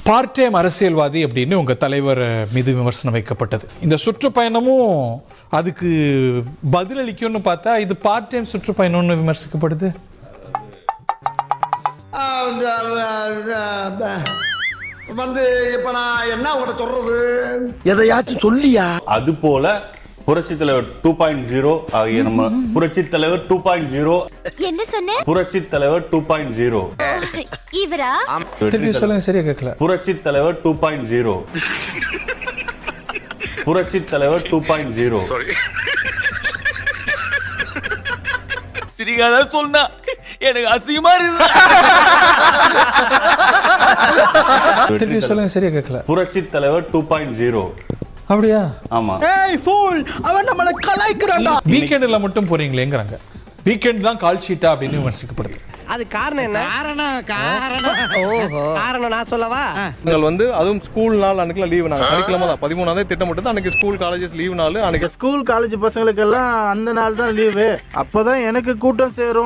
Part time அரசியல்வாதி அப்படின்னு உங்க தலைவர் மீது விமர்சனம் வைக்கப்பட்டது. இந்த சுற்றுப்பயணமும் அதுக்கு பதிலளிக்கும்னு பார்த்தா இது பார்ட் டைம் சுற்றுப்பயணம்னு விமர்சிக்கப்படுது. வந்து இப்ப நான் என்ன உங்கள்கிட்ட சொல்றது, எதையாச்சும் சொல்லியா? அது போல புரட்சி தலைவர் 2.0 ஆகிய நம்ம புரட்சி தலைவர் 2.0 என்ன சொன்ன? புரட்சி தலைவர் 2.0 இவரா? திருப்பி சொல்லுங்க, சரியா கேட்கல. புரட்சி தலைவர் 2.0 புரட்சி தலைவர் 2.0 சிரிக்காத சொன்னா எனக்கு அசிங்கமா இருக்கு. திருப்பி சொல்லுங்க, சரியா கேட்கல. புரட்சி தலைவர் 2.0 அப்படியா? ஆமா. ஏய் ஃபூல், அவன் நம்மள கலாய்க்கறான்டா. வீக்கெண்ட்ல மட்டும் போறீங்களேங்கறாங்க. வீக்கெண்ட் தான் கால் ஷீட்டா அப்படின்னு விமர்சிக்கப்படுது. அது காரணம் என்ன? காரணம் நான் சொல்லவா? நீங்கள் வந்து அதுவும் ஸ்கூல் நாள் அன்னைக்கு லீவு. நாங்கள் சனிக்கிழமை தான் 13ஆம் திட்டமிட்டது. அன்னைக்கு ஸ்கூல் காலேஜஸ் லீவு நாள். அன்னைக்கு ஸ்கூல் காலேஜ் பசங்களுக்கு எல்லாம் அந்த நாள் தான் லீவு. அப்பதான் எனக்கு கூட்டம் சேரும்.